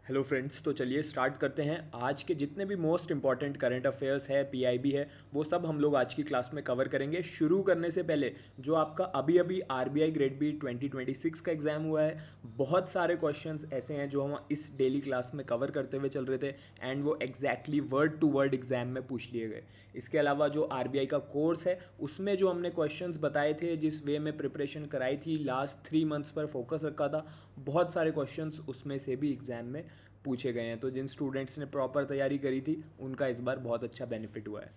Hello friends, तो चलिए start करते हैं। आज के जितने भी मोस्ट इंपॉर्टेंट करंट अफेयर्स है, पीआईबी है, वो सब हम लोग आज की क्लास में कवर करेंगे। शुरू करने से पहले जो आपका अभी अभी आरबीआई ग्रेड बी 2026 का एग्ज़ाम हुआ है, बहुत सारे क्वेश्चंस ऐसे हैं जो हम इस डेली क्लास में कवर करते हुए चल रहे थे एंड वो exactly word to word exam में पूछ लिए गए। इसके अलावा जो आरबीआई का कोर्स है उसमें जो हमने क्वेश्चंस बताए थे, जिस वे में प्रिपरेशन कराई थी, लास्ट 3 मंथ्स पर फोकस रखा था, बहुत सारे क्वेश्चंस उसमें से भी एग्ज़ाम में पूछे गए हैं। तो जिन स्टूडेंट्स ने प्रॉपर तैयारी करी थी उनका इस बार बहुत अच्छा बेनिफिट हुआ है।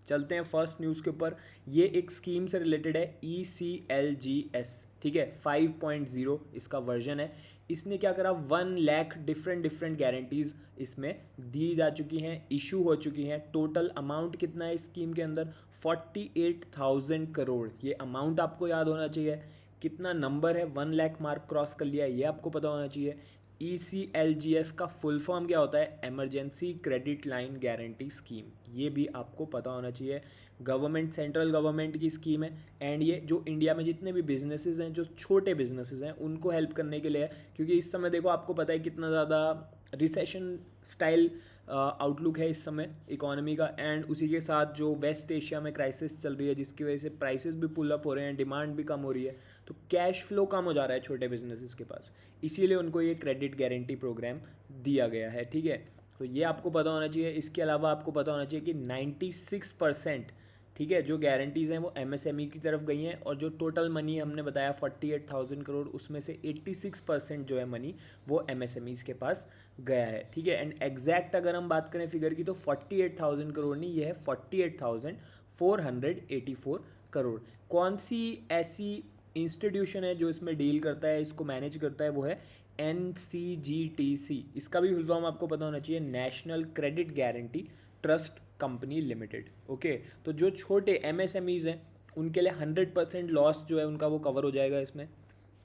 चलते हैं फर्स्ट न्यूज़ के ऊपर। ये एक स्कीम से रिलेटेड है, ECLGS, ठीक है। 5.0 इसका वर्जन है। इसने क्या करा, 1 लाख डिफरेंट डिफरेंट गारंटीज़ इसमें दी जा चुकी हैं, इशू हो चुकी हैं। टोटल अमाउंट कितना है इस स्कीम के अंदर, 48,000 करोड़। ये अमाउंट आपको याद होना चाहिए। कितना नंबर है, 1 लाख मार्क क्रॉस कर लिया, ये आपको पता होना चाहिए। ECLGS का फुल फॉर्म क्या होता है, emergency credit line guarantee scheme, ये भी आपको पता होना चाहिए। गवर्नमेंट, सेंट्रल गवर्नमेंट की स्कीम है एंड ये जो इंडिया में जितने भी बिजनेसेस हैं, जो छोटे बिजनेसेस हैं, उनको हेल्प करने के लिए है। क्योंकि इस समय देखो, आपको पता है कितना ज़्यादा रिसेशन स्टाइल आउटलुक है इस समय इकोनॉमी का, एंड उसी के साथ जो वेस्ट एशिया में क्राइसिस चल रही है, जिसकी वजह से प्राइसेस भी पुल अप हो रहे हैं, डिमांड भी कम हो रही है, तो कैश फ्लो कम हो जा रहा है छोटे बिजनेसेस के पास। इसीलिए उनको ये क्रेडिट गारंटी प्रोग्राम दिया गया है, ठीक है। तो ये आपको पता होना चाहिए। इसके अलावा आपको पता होना चाहिए कि 96%, ठीक है, जो गारंटीज़ हैं वो एमएसएमई की तरफ गई हैं, और जो टोटल मनी हमने बताया 48,000 करोड़, उसमें से 86% जो है मनी वो एमएसएमईज़ के पास गया है, ठीक है। एंड एग्जैक्ट अगर हम बात करें फिगर की, तो 48,000 करोड़ नहीं, ये है 48,484 करोड़। कौन सी ऐसी इंस्टीट्यूशन है जो इसमें डील करता है, इसको मैनेज करता है, वो है NCGTC। इसका भी फुल फॉर्म आपको पता होना चाहिए, national credit guarantee trust company limited. Okay, तो जो छोटे MSMEs हैं उनके लिए 100% लॉस जो है उनका वो कवर हो जाएगा इसमें।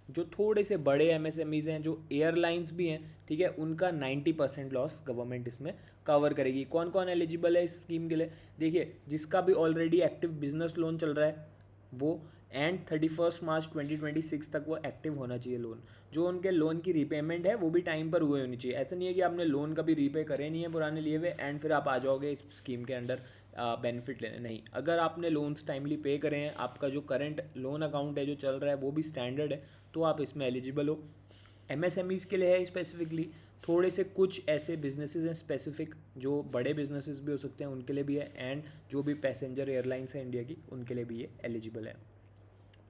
जो थोड़े से बड़े MSMEs हैं, जो एयरलाइंस भी हैं, ठीक है, उनका 90% लॉस गवर्नमेंट इसमें कवर करेगी। कौन कौन एलिजिबल है इस स्कीम के लिए, देखिए, जिसका भी ऑलरेडी एक्टिव बिजनेस लोन चल रहा है वो, एंड 31 मार्च 2026 तक वो एक्टिव होना चाहिए लोन। जो उनके लोन की रीपेमेंट है वो भी टाइम पर हुए होनी चाहिए। ऐसा नहीं है कि आपने लोन कभी रीपे करे नहीं है पुराने लिए हुए एंड फिर आप आ जाओगे इस स्कीम के अंडर बेनिफिट लेने, नहीं। अगर आपने लोन्स टाइमली पे करे हैं, आपका जो करंट लोन अकाउंट है जो चल रहा है वो भी स्टैंडर्ड है, तो आप इसमें एलिजिबल हो। MSMEs के लिए है स्पेसिफिकली। थोड़े से कुछ ऐसे बिजनेसेस हैं स्पेसिफिक, जो बड़े बिजनेसेस भी हो सकते हैं, उनके लिए भी है, एंड जो भी पैसेंजर एयरलाइंस है इंडिया की, उनके लिए भी ये एलिजिबल है।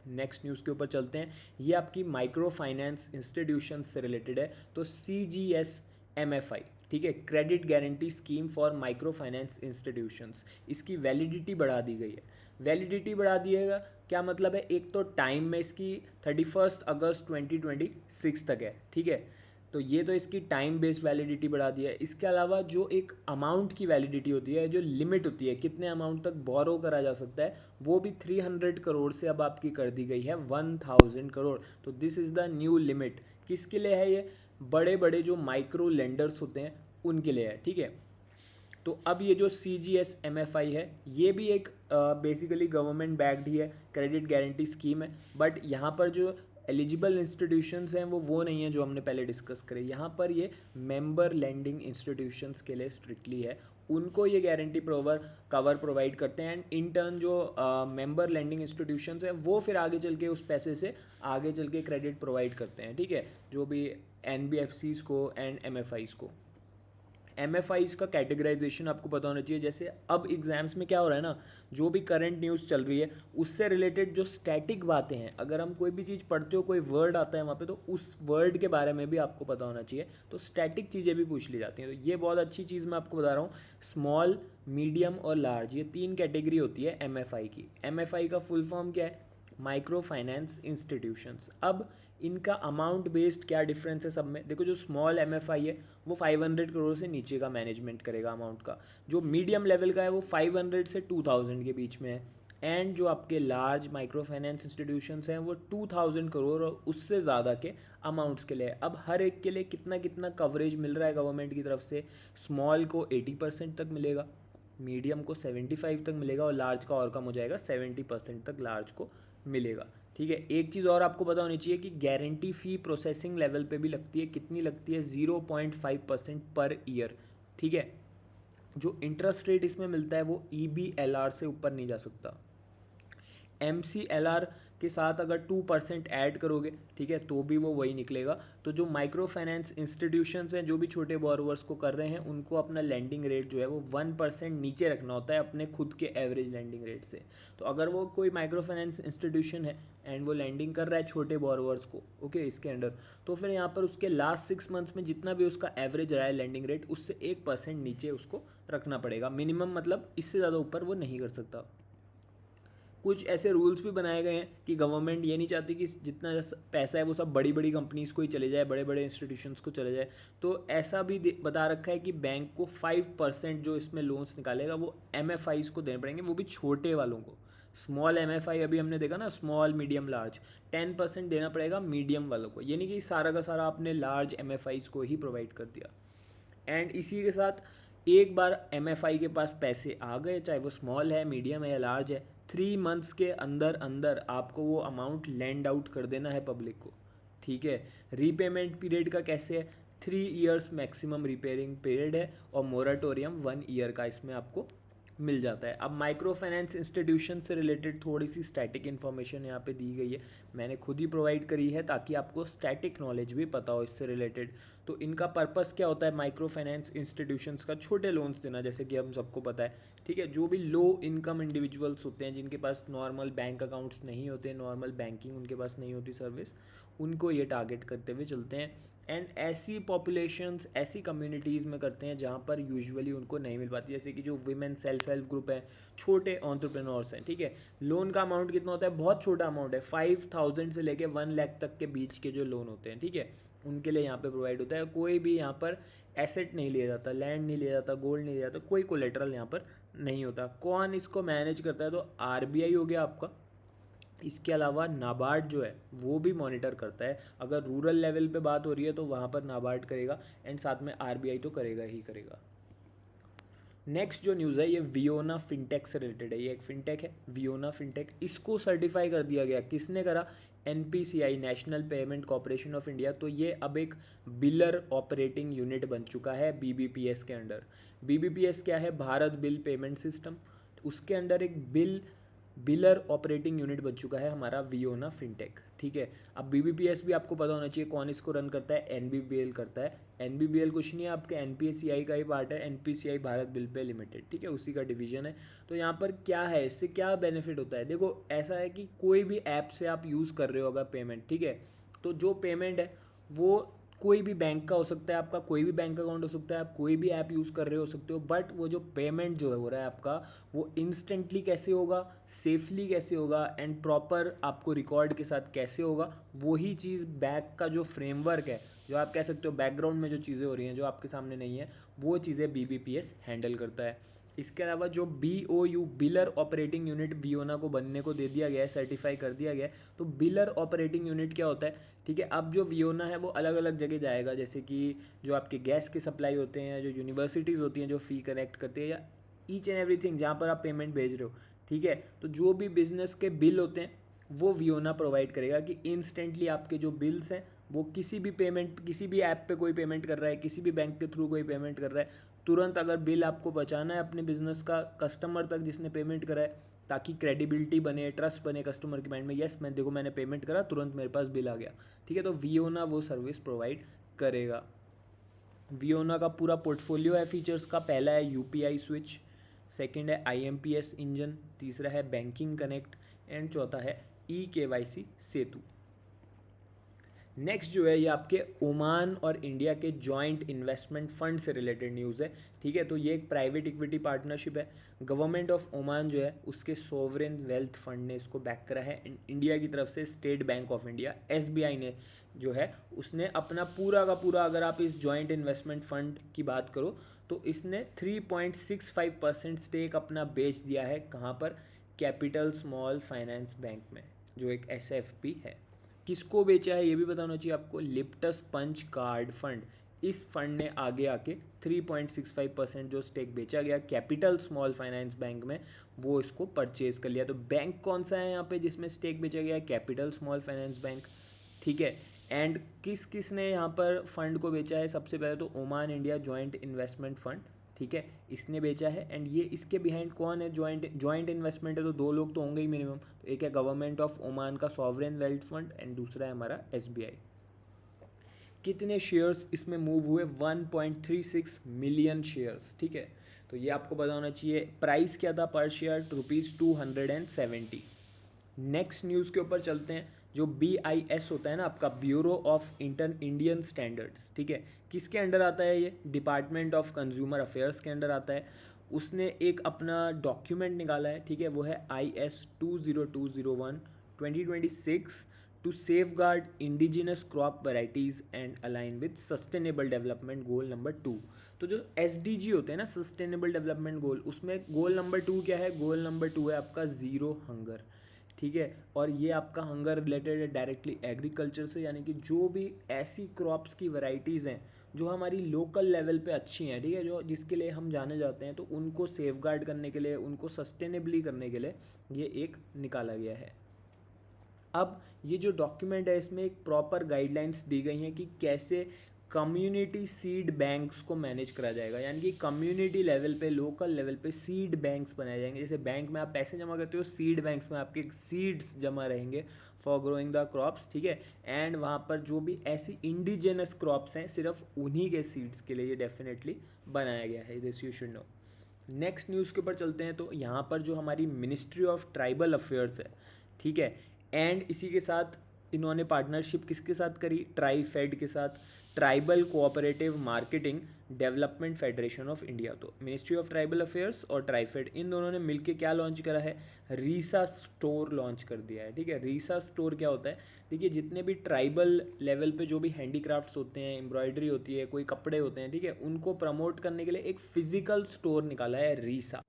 नेक्स्ट न्यूज़ के ऊपर चलते हैं। ये आपकी माइक्रो फाइनेंस इंस्टीट्यूशन से रिलेटेड है, तो CGS MFI, ठीक है, credit guarantee scheme for micro finance institutions. इसकी वैलिडिटी बढ़ा दी गई है। वैलिडिटी बढ़ा दिएगा क्या मतलब है, एक तो टाइम में इसकी 31 अगस्त 2026 तक है, ठीक है। तो ये तो इसकी टाइम बेस्ड वैलिडिटी बढ़ा दी है। इसके अलावा जो एक अमाउंट की वैलिडिटी होती है, जो लिमिट होती है कितने अमाउंट तक बोरो करा जा सकता है, वो भी 300 करोड़ से अब आपकी कर दी गई है 1000 करोड़। तो this is the new limit. किसके लिए है ये, बड़े बड़े जो माइक्रो लेंडर्स होते हैं उनके लिए है, ठीक है। तो अब ये जो CGS MFI है, ये भी एक बेसिकली गवर्नमेंट बैक्ड ही है, क्रेडिट गारंटी स्कीम है। बट यहाँ पर जो एलिजिबल इंस्टीट्यूशंस हैं वो नहीं है जो हमने पहले डिस्कस करे। यहाँ पर ये मेंबर लेंडिंग इंस्टीट्यूशंस के लिए स्ट्रिक्टली है, उनको ये गारंटी कवर प्रोवाइड करते हैं। एंड इन टर्न जो मेंबर लेंडिंग इंस्टीट्यूशंस हैं वो फिर आगे चल के उस पैसे से आगे चल के क्रेडिट प्रोवाइड करते हैं, ठीक है, जो भी NBFCs को एंड MFIs को। MFIs का कैटेगराइजेशन आपको पता होना चाहिए। जैसे अब एग्जाम्स में क्या हो रहा है ना, जो भी करंट न्यूज़ चल रही है उससे रिलेटेड जो स्टैटिक बातें हैं, अगर हम कोई भी चीज़ पढ़ते हो, कोई वर्ड आता है वहाँ पे, तो उस वर्ड के बारे में भी आपको पता होना चाहिए। तो स्टैटिक चीज़ें भी पूछ ली जाती हैं, तो ये बहुत अच्छी चीज़ मैं आपको बता रहा हूँ। स्मॉल, मीडियम और लार्ज, ये 3 कैटेगरी होती है MFI की। MFI का फुल फॉर्म क्या है, माइक्रो फाइनेंस इंस्टीट्यूशंस। अब इनका अमाउंट बेस्ड क्या डिफरेंस है सब में, देखो, जो स्मॉल MFI है वो 500 करोड़ से नीचे का मैनेजमेंट करेगा अमाउंट का। जो मीडियम लेवल का है वो 500 से 2000 के बीच में है। एंड जो आपके लार्ज माइक्रो फाइनेंस इंस्टीट्यूशंस हैं वो 2000 करोड़ और उससे ज़्यादा के अमाउंट्स के लिए। अब हर एक के लिए कितना कितना कवरेज मिल रहा है गवर्नमेंट की तरफ से, स्मॉल को 80% तक मिलेगा, मीडियम को 75 तक मिलेगा, और लार्ज का और कम हो जाएगा, 70% तक लार्ज को मिलेगा। ठीक है, एक चीज़ और आपको पता होनी चाहिए कि गारंटी फ़ी प्रोसेसिंग लेवल पे भी लगती है। कितनी लगती है? 0.5% पर ईयर। ठीक है, जो इंटरेस्ट रेट इसमें मिलता है वो EBLR से ऊपर नहीं जा सकता। MCLR के साथ अगर 2% ऐड करोगे, ठीक है, तो भी वो वही निकलेगा। तो जो माइक्रो फाइनेंस इंस्टीट्यूशंस हैं, जो भी छोटे बोरोवर्स को कर रहे हैं, उनको अपना लैंडिंग रेट जो है वो 1% नीचे रखना होता है अपने खुद के एवरेज लैंडिंग रेट से। तो अगर वो कोई माइक्रो फाइनेंस इंस्टीट्यूशन है एंड वो लैंडिंग कर रहा है छोटे बोरोवर्स को, ओके, इसके अंडर, तो फिर यहाँ पर उसके लास्ट 6 मंथ्स में जितना भी उसका एवरेज रहा है लैंडिंग रेट, उससे 1% नीचे उसको रखना पड़ेगा मिनिमम, मतलब इससे ज़्यादा ऊपर वो नहीं कर सकता। कुछ ऐसे रूल्स भी बनाए गए हैं कि गवर्नमेंट ये नहीं चाहती कि जितना पैसा है वो सब बड़ी बड़ी कंपनीज़ को ही चले जाए, बड़े बड़े इंस्टीट्यूशंस को चले जाए। तो ऐसा भी बता रखा है कि बैंक को 5% जो इसमें लोन्स निकालेगा वो MFIs को देने पड़ेंगे, वो भी छोटे वालों को। स्मॉल MFI अभी हमने देखा ना, स्मॉल मीडियम लार्ज, 10% देना पड़ेगा मीडियम वालों को। ये नहीं कि सारा का सारा आपने लार्ज MFIs को ही प्रोवाइड कर दिया। एंड इसी के साथ एक बार MFI के पास पैसे आ गए, चाहे वो स्मॉल है, मीडियम है या लार्ज है, 3 मंथ्स के अंदर अंदर आपको वो अमाउंट लैंड आउट कर देना है पब्लिक को। ठीक है, रीपेमेंट पीरियड का कैसे है? 3 इयर्स मैक्सिमम रिपेयरिंग पीरियड है और मोराटोरियम 1 ईयर का इसमें आपको मिल जाता है। अब माइक्रो फाइनेंस इंस्टीट्यूशन से रिलेटेड थोड़ी सी स्टैटिक इन्फॉर्मेशन यहाँ पे दी गई है, मैंने खुद ही प्रोवाइड करी है ताकि आपको स्टैटिक नॉलेज भी पता हो इससे रिलेटेड। तो इनका पर्पस क्या होता है? माइक्रो फाइनेंस इंस्टीट्यूशंस का छोटे लोन्स देना, जैसे कि हम सबको पता है। ठीक है, जो भी लो इनकम इंडिविजुअल्स होते हैं, जिनके पास नॉर्मल बैंक अकाउंट्स नहीं होते, नॉर्मल बैंकिंग उनके पास नहीं होती सर्विस, उनको ये टारगेट करते हुए चलते हैं। एंड ऐसी पॉपुलेशंस, ऐसी कम्युनिटीज़ में करते हैं जहाँ पर यूजुअली उनको नहीं मिल पाती, जैसे कि जो विमेन सेल्फ हेल्प ग्रुप है, छोटे एंटरप्रेन्योर्स हैं। ठीक है, लोन का अमाउंट कितना होता है? बहुत छोटा अमाउंट है, 5,000 से लेके 1 लाख तक के बीच के जो लोन होते हैं, ठीक है, उनके लिए यहाँ पे प्रोवाइड होता है। कोई भी यहाँ पर एसेट नहीं लिया जाता, लैंड नहीं लिया जाता, गोल्ड नहीं लिया जाता, कोई कोलेटरल यहाँ पर नहीं होता। कौन इसको मैनेज करता है? तो RBI हो गया आपका। इसके अलावा नाबार्ड जो है वो भी मॉनिटर करता है। अगर रूरल लेवल पे बात हो रही है तो वहाँ पर नाबार्ड करेगा, एंड साथ में RBI तो करेगा ही करेगा। नेक्स्ट जो न्यूज़ है ये वियोना फिनटेक से रिलेटेड है। ये एक फिनटेक है, वियोना फिनटेक। इसको सर्टिफाई कर दिया गया, किसने करा? NPCI, national payment corporation of India. तो ये अब एक बिलर ऑपरेटिंग यूनिट बन चुका है BBPS के अंडर। BBPS क्या है? Bharat bill payment system. उसके अंडर एक बिलर ऑपरेटिंग यूनिट बन चुका है हमारा वियोना फिनटेक। ठीक है, अब BBPS भी आपको पता होना चाहिए कौन इसको रन करता है? NBBL करता है। NBBL कुछ नहीं है, आपके NPCI का ही पार्ट है, NPCI Bharat bill pay limited. ठीक है, उसी का डिवीजन है। तो यहाँ पर क्या है, इससे क्या बेनिफिट होता है? देखो, ऐसा है कि कोई भी ऐप से आप यूज़ कर रहे हो अगर पेमेंट, ठीक है, तो जो पेमेंट है वो कोई भी बैंक का हो सकता है, आपका कोई भी बैंक अकाउंट हो सकता है, आप कोई भी ऐप यूज़ कर रहे हो सकते हो, बट वो जो पेमेंट जो है हो रहा है आपका, वो इंस्टेंटली कैसे होगा, सेफली कैसे होगा, एंड प्रॉपर आपको रिकॉर्ड के साथ कैसे होगा, वही चीज़ बैक का जो फ्रेमवर्क है, जो आप कह सकते हो बैकग्राउंड में जो चीज़ें हो रही हैं जो आपके सामने नहीं है, वो चीज़ें BBPS हैंडल करता है। इसके अलावा जो BOU, बिलर ऑपरेटिंग यूनिट, वियोना को बनने को दे दिया गया है, सर्टिफाई कर दिया गया है। तो बिलर ऑपरेटिंग यूनिट क्या होता है? ठीक है, अब जो वियोना है वो अलग अलग जगह जाएगा, जैसे कि जो आपके गैस के सप्लाई होते हैं, जो यूनिवर्सिटीज़ होती हैं जो फ़ी कनेक्ट करती है, या ईच एंड एवरीथिंग जहाँ पर आप पेमेंट भेज रहे हो। ठीक है, तो जो भी बिजनेस के बिल होते हैं वो वियोना प्रोवाइड करेगा कि इंस्टेंटली आपके जो बिल्स हैं वो किसी भी पेमेंट, किसी भी ऐप पे कोई पेमेंट कर रहा है, किसी भी बैंक के थ्रू कोई पेमेंट कर रहा है, तुरंत अगर बिल आपको बचाना है अपने बिजनेस का कस्टमर तक जिसने पेमेंट करा है, ताकि क्रेडिबिलिटी बने, ट्रस्ट बने कस्टमर के माइंड में, यस मैं देखो मैंने पेमेंट करा, तुरंत मेरे पास बिल आ गया। ठीक है, तो वियोना वो सर्विस प्रोवाइड करेगा। वियोना का पूरा पोर्टफोलियो है फीचर्स का। पहला है UPI स्विच, सेकंड है IMPS इंजन, तीसरा है बैंकिंग कनेक्ट, एंड चौथा है eKYC सेतु। नेक्स्ट जो है ये आपके ओमान और इंडिया के जॉइंट इन्वेस्टमेंट फंड से रिलेटेड न्यूज़ है। ठीक है, तो ये एक प्राइवेट इक्विटी पार्टनरशिप है। गवर्नमेंट ऑफ ओमान जो है उसके सोवरेन वेल्थ फंड ने इसको बैक करा है। इंडिया की तरफ से state bank of India SBI ने जो है उसने अपना पूरा का पूरा, अगर आप इस जॉइंट इन्वेस्टमेंट फंड की बात करो तो इसने 3.65% स्टेक अपना बेच दिया है। कहाँ पर? कैपिटल स्मॉल फाइनेंस बैंक में, जो एक SFP है। किसको बेचा है ये भी बताना चाहिए आपको, लिप्टस पंच कार्ड फंड। इस फंड ने आगे आके 3.65% जो स्टेक बेचा गया कैपिटल स्मॉल फाइनेंस बैंक में, वो इसको परचेज कर लिया। तो बैंक कौन सा है यहाँ पे जिसमें स्टेक बेचा गया? कैपिटल स्मॉल फाइनेंस बैंक, ठीक है। एंड किस किस ने यहाँ पर फंड को बेचा है? सबसे पहले तो Oman India joint investment fund, ठीक है, इसने बेचा है। एंड ये इसके बिहाइंड कौन है? जॉइंट इन्वेस्टमेंट है तो दो लोग तो होंगे ही मिनिमम। तो एक है गवर्नमेंट ऑफ ओमान का सॉवरेन वेल्थ फंड एंड दूसरा है हमारा SBI। कितने शेयर्स इसमें मूव हुए? 1.36 मिलियन शेयर्स, ठीक है। तो ये आपको पता होना चाहिए। प्राइस क्या था पर शेयर? ₹270। नेक्स्ट न्यूज़ के ऊपर चलते हैं। जो BIS होता है ना आपका, ब्यूरो ऑफ इंडियन स्टैंडर्ड्स, ठीक है, किसके अंडर आता है? ये डिपार्टमेंट ऑफ कंज्यूमर अफेयर्स के अंडर आता है। उसने एक अपना डॉक्यूमेंट निकाला है, ठीक है, वो है IS 20201/2026 to safeguard indigenous crop varieties and align with sustainable development goal number 2। तो जो SDG होते हैं ना, सस्टेनेबल डेवलपमेंट गोल, उसमें गोल नंबर 2 क्या है? गोल नंबर 2 है आपका ज़ीरो हंगर, ठीक है। और ये आपका हंगर रिलेटेड है डायरेक्टली एग्रीकल्चर से, यानी कि जो भी ऐसी क्रॉप्स की वैरायटीज़ हैं जो हमारी लोकल लेवल पे अच्छी हैं, ठीक है, जो जिसके लिए हम जाने जाते हैं, तो उनको सेफगार्ड करने के लिए, उनको सस्टेनेबली करने के लिए ये एक निकाला गया है। अब ये जो डॉक्यूमेंट है इसमें एक प्रॉपर गाइडलाइंस दी गई हैं कि कैसे कम्युनिटी सीड बैंक्स को मैनेज करा जाएगा, यानी कि कम्युनिटी लेवल पे, लोकल लेवल पे सीड बैंक्स बनाए जाएंगे। जैसे बैंक में आप पैसे जमा करते हो, सीड बैंक्स में आपके सीड्स जमा रहेंगे फॉर ग्रोइंग द क्रॉप्स, ठीक है। एंड वहाँ पर जो भी ऐसी इंडिजिनस क्रॉप्स हैं, सिर्फ उन्हीं के सीड्स के लिए ये डेफिनेटली बनाया गया है। This you should know. Next news के ऊपर चलते हैं। तो यहाँ पर जो हमारी मिनिस्ट्री ऑफ ट्राइबल अफेयर्स है, ठीक है, एंड इसी के साथ इन्होंने पार्टनरशिप किसके साथ करी? ट्राईफेड के साथ, tribal cooperative marketing development federation of India. तो मिनिस्ट्री ऑफ ट्राइबल अफेयर्स और ट्राईफेड, इन दोनों ने मिलकर क्या लॉन्च करा है? रीसा स्टोर लॉन्च कर दिया है, ठीक है। रीसा स्टोर क्या होता है? देखिए, जितने भी ट्राइबल लेवल पे जो भी हैंडीक्राफ्ट्स होते हैं, एम्ब्रॉयडरी होती है, कोई कपड़े होते हैं, ठीक है, उनको प्रमोट करने के लिए एक फिजिकल स्टोर निकाला है रीसा।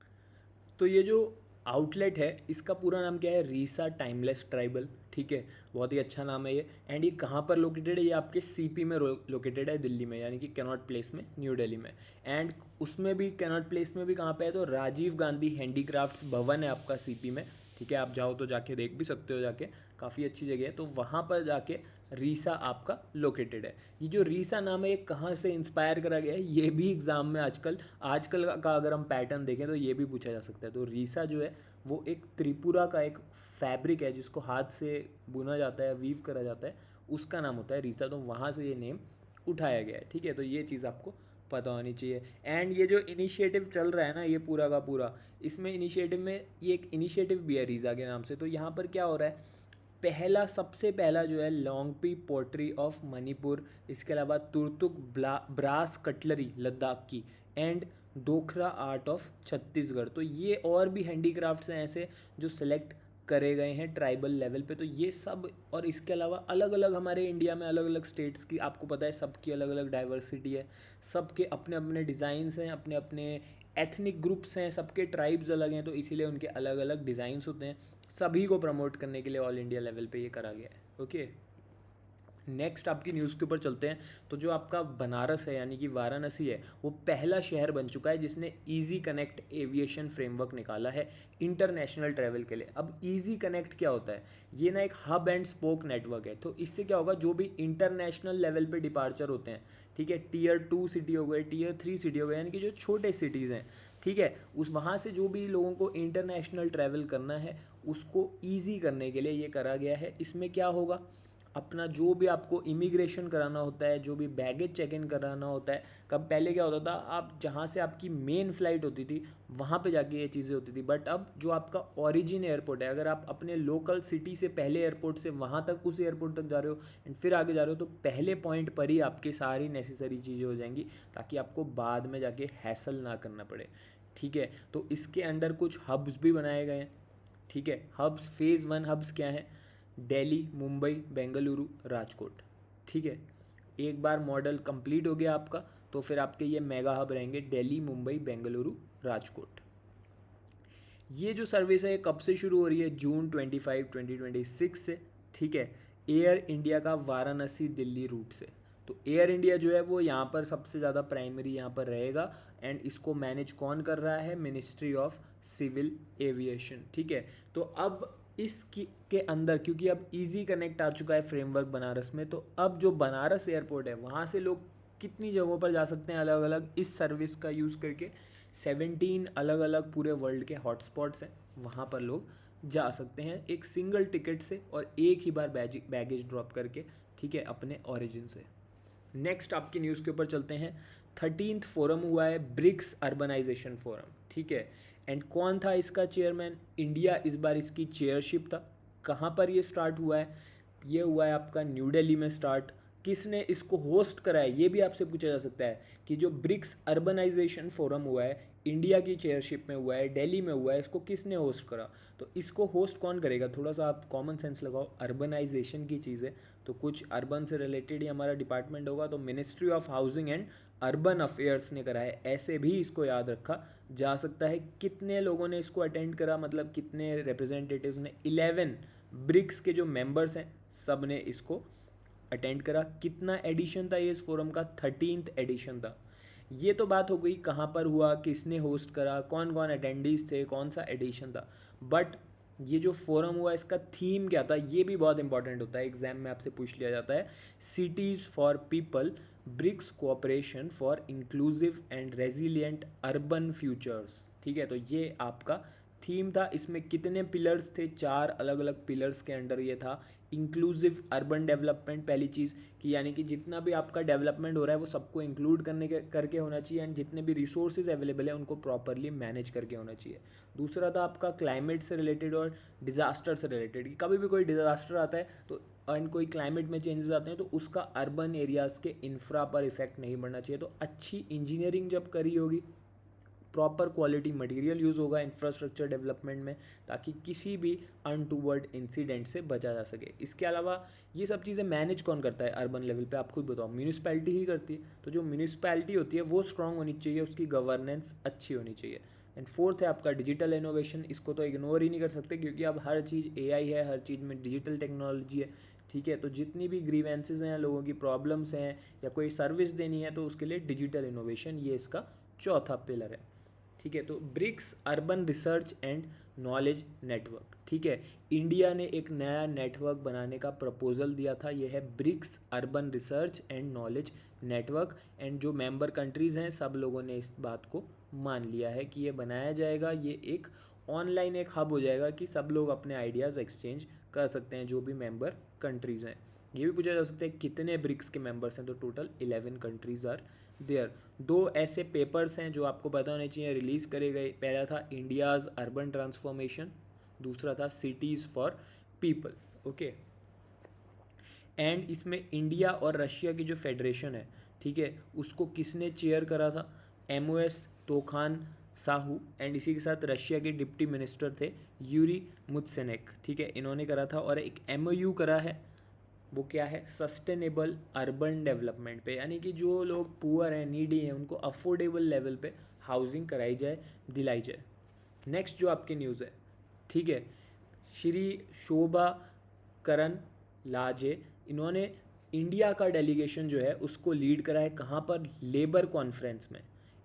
तो ये जो आउटलेट है इसका पूरा नाम क्या है? रीसा टाइमलेस ट्राइबल, ठीक है, बहुत ही अच्छा नाम है ये। एंड ये कहाँ पर लोकेटेड है? ये आपके CP में लोकेटेड है, दिल्ली में, यानी कि कैनॉट प्लेस में, न्यू दिल्ली में। एंड उसमें भी कैनॉट प्लेस में भी कहाँ पे है? तो राजीव गांधी हैंडीक्राफ्ट्स भवन है आपका CP में, ठीक है। आप जाओ तो जाके देख भी सकते हो, जाके काफ़ी अच्छी जगह है। तो वहाँ पर जाके रीसा आपका लोकेटेड है। ये जो रीसा नाम है ये कहाँ से इंस्पायर करा गया है? ये भी एग्ज़ाम में आजकल का अगर हम पैटर्न देखें तो ये भी पूछा जा सकता है। तो रीसा जो है वो एक त्रिपुरा का एक फैब्रिक है जिसको हाथ से बुना जाता है, वीव करा जाता है, उसका नाम होता है रीसा। तो वहाँ से ये नेम उठाया गया है, ठीक है। तो ये चीज़ आपको पता होनी चाहिए। एंड ये जो इनिशिएटिव चल रहा है ना, ये पूरा का पूरा, इसमें इनिशिएटिव में ये एक इनिशिएटिव भी है रीसा के नाम से। तो यहाँ पर क्या हो रहा है? सबसे पहला जो है लोंगपी पोट्री ऑफ मणिपुर, इसके अलावा तुर्तुक ब्रास कटलरी लद्दाख की, एंड डोखरा आर्ट ऑफ छत्तीसगढ़। तो ये और भी हैंडीक्राफ्ट्स हैं ऐसे जो सिलेक्ट करे गए हैं ट्राइबल लेवल पे। तो ये सब, और इसके अलावा अलग अलग हमारे इंडिया में अलग अलग स्टेट्स की, आपको पता है, सबकी अलग अलग डाइवर्सिटी है, सबके अपने अपने डिज़ाइंस हैं, अपने अपने एथनिक ग्रुप्स हैं, सबके ट्राइब्स अलग हैं, तो इसीलिए उनके अलग अलग डिज़ाइंस होते हैं। सभी को प्रमोट करने के लिए ऑल इंडिया लेवल पे ये करा गया है। ओके, नेक्स्ट आपकी न्यूज़ के ऊपर चलते हैं। तो जो आपका बनारस है, यानी कि वाराणसी है, वो पहला शहर बन चुका है जिसने ईजी कनेक्ट एविएशन फ्रेमवर्क निकाला है इंटरनेशनल ट्रैवल के लिए। अब ईजी कनेक्ट क्या होता है? ये ना एक हब एंड स्पोक नेटवर्क है। तो इससे क्या होगा? जो भी इंटरनेशनल लेवल पे डिपार्चर होते हैं, ठीक है, Tier 2 सिटी हो गए, Tier 3 सिटी हो गए, यानी कि जो छोटे सिटीज़ हैं, ठीक है, उस वहाँ से जो भी लोगों को इंटरनेशनल ट्रैवल करना है उसको ईजी करने के लिए ये करा गया है। इसमें क्या होगा? अपना जो भी आपको इमिग्रेशन कराना होता है, जो भी बैगेज चेक इन कराना होता है, कब पहले क्या होता था, आप जहाँ से आपकी मेन फ्लाइट होती थी वहाँ पे जाके ये चीज़ें होती थी। बट अब जो आपका ओरिजिन एयरपोर्ट है, अगर आप अपने लोकल सिटी से पहले एयरपोर्ट से वहाँ तक, उस एयरपोर्ट तक जा रहे हो एंड फिर आगे जा रहे हो, तो पहले पॉइंट पर ही आपकी सारी नेसेसरी चीज़ें हो जाएंगी, ताकि आपको बाद में जाके हैसल ना करना पड़े, ठीक है। तो इसके अंडर कुछ हब्स भी बनाए गए हैं, ठीक है। हब्स, फेज़ 1 हब्स क्या हैं? दिल्ली, मुंबई, बेंगलुरु, राजकोट, ठीक है। एक बार मॉडल कंप्लीट हो गया आपका, तो फिर आपके ये मेगा हब रहेंगे दिल्ली, मुंबई, बेंगलुरु, राजकोट। ये जो सर्विस है ये कब से शुरू हो रही है? जून 25, 2026 से, ठीक है, एयर इंडिया का वाराणसी दिल्ली रूट से। तो एयर इंडिया जो है वो यहाँ पर सबसे ज़्यादा प्राइमरी यहाँ पर रहेगा। एंड इसको मैनेज कौन कर रहा है? Ministry of civil aviation. ठीक है, तो अब के अंदर क्योंकि अब इजी कनेक्ट आ चुका है फ्रेमवर्क बनारस में, तो अब जो बनारस एयरपोर्ट है वहाँ से लोग कितनी जगहों पर जा सकते हैं अलग अलग इस सर्विस का यूज़ करके? 17 अलग अलग पूरे वर्ल्ड के हॉटस्पॉट्स हैं, वहाँ पर लोग जा सकते हैं एक सिंगल टिकट से और एक ही बार बैगेज ड्रॉप करके। ठीक है, अपने ओरिजिन से। नेक्स्ट आपकी न्यूज़ के ऊपर चलते हैं। 13th फोरम हुआ है ब्रिक्स अर्बनाइजेशन फोरम। ठीक है, एंड कौन था इसका चेयरमैन? इंडिया इस बार इसकी चेयरशिप था। कहाँ पर ये स्टार्ट हुआ है? ये हुआ है आपका न्यू दिल्ली में स्टार्ट। किसने इसको होस्ट करा है, ये भी आपसे पूछा जा सकता है कि जो ब्रिक्स अर्बनाइजेशन फोरम हुआ है इंडिया की चेयरशिप में हुआ है, दिल्ली में हुआ है, इसको किसने होस्ट करा? तो इसको होस्ट कौन करेगा? थोड़ा सा आप कॉमन सेंस लगाओ, अर्बनाइजेशन की चीज़ है तो कुछ अर्बन से रिलेटेड ही हमारा डिपार्टमेंट होगा, तो ministry of housing and urban affairs ने करा है, ऐसे भी इसको याद रखा जा सकता है। कितने लोगों ने इसको अटेंड करा, मतलब कितने रिप्रेजेंटेटिव्स ने? 11 ब्रिक्स के जो मेंबर्स हैं सब ने इसको अटेंड करा। कितना एडिशन था ये इस फोरम का? 13th एडिशन था। ये तो बात हो गई कहाँ पर हुआ, किसने होस्ट करा, कौन कौन अटेंडीज थे, कौन सा एडिशन था। बट ये जो फोरम हुआ इसका थीम क्या था, ये भी बहुत इंपॉर्टेंट होता है, एग्जाम में आपसे पूछ लिया जाता है। Cities for people, BRICS cooperation for inclusive and resilient urban futures. ठीक है, तो ये आपका थीम था। इसमें कितने पिलर्स थे? 4 अलग अलग पिलर्स के अंडर ये था। इंक्लूसिव अर्बन डेवलपमेंट, पहली चीज़ कि यानी कि जितना भी आपका डेवलपमेंट हो रहा है वो सबको इंक्लूड करके होना चाहिए, एंड जितने भी रिसोर्सेज अवेलेबल है उनको प्रॉपरली मैनेज करके होना चाहिए। दूसरा था आपका क्लाइमेट से रिलेटेड और डिज़ास्टर से रिलेटेड, कि कभी भी कोई डिज़ास्टर आता है तो एंड कोई क्लाइमेट में चेंजेस आते हैं तो उसका अर्बन एरियाज़ के इंफ्रा पर इफेक्ट नहीं पड़ना चाहिए। तो अच्छी इंजीनियरिंग जब करी होगी, प्रॉपर क्वालिटी मटेरियल यूज़ होगा इंफ्रास्ट्रक्चर डेवलपमेंट में, ताकि किसी भी अनटूवर्ड इंसिडेंट से बचा जा सके। इसके अलावा ये सब चीज़ें मैनेज कौन करता है अर्बन लेवल पे? आप खुद बताओ। म्यूनिसपैलिटी ही करती है। तो जो म्यूनिसपैलिटी होती है वो स्ट्रांग होनी चाहिए, उसकी गवर्नेंस अच्छी होनी चाहिए। एंड फोर्थ है आपका डिजिटल इनोवेशन। इसको तो इग्नोर ही नहीं कर सकते क्योंकि अब हर चीज़ एआई है, हर चीज़ में डिजिटल टेक्नोलॉजी है। ठीक है, तो जितनी भी ग्रीवेंसेज हैं, लोगों की प्रॉब्लम्स हैं या कोई सर्विस देनी है तो उसके लिए डिजिटल इनोवेशन, ये इसका चौथा पिलर है। ठीक है, तो BRICS urban research and knowledge network. ठीक है, इंडिया ने एक नया नेटवर्क बनाने का प्रपोजल दिया था, यह है BRICS urban research and knowledge network. And जो मेंबर कंट्रीज़ हैं सब लोगों ने इस बात को मान लिया है कि ये बनाया जाएगा। ये एक ऑनलाइन एक हब हो जाएगा कि सब लोग अपने आइडियाज़ एक्सचेंज कर सकते हैं जो भी मेंबर कंट्रीज़ हैं। ये भी पूछा जा सकता है कितने ब्रिक्स के मेंबर्स हैं, तो टोटल 11 कंट्रीज़ आर देयर। 2 ऐसे पेपर्स हैं जो आपको पता होने चाहिए रिलीज़ करे गए। पहला था इंडियाज़ अर्बन ट्रांसफॉर्मेशन, दूसरा था cities for people. Okay, and इसमें इंडिया और रशिया की जो फेडरेशन है, ठीक है, उसको किसने चेयर करा था? MOS तोखान साहू। एंड इसी के साथ रशिया के डिप्टी मिनिस्टर थे यूरी मुत्सेनेक। ठीक है, इन्होंने करा था। और एक MOU करा है, वो क्या है? सस्टेनेबल अर्बन डेवलपमेंट पे, यानी कि जो लोग पुअर हैं, नीडी हैं, उनको अफोर्डेबल लेवल पे हाउसिंग कराई जाए, दिलाई जाए। नेक्स्ट जो आपकी न्यूज़ है, ठीक है, श्री शोभा करन लाजे, इन्होंने इंडिया का डेलीगेशन जो है उसको लीड करा है। कहाँ पर? लेबर कॉन्फ्रेंस में।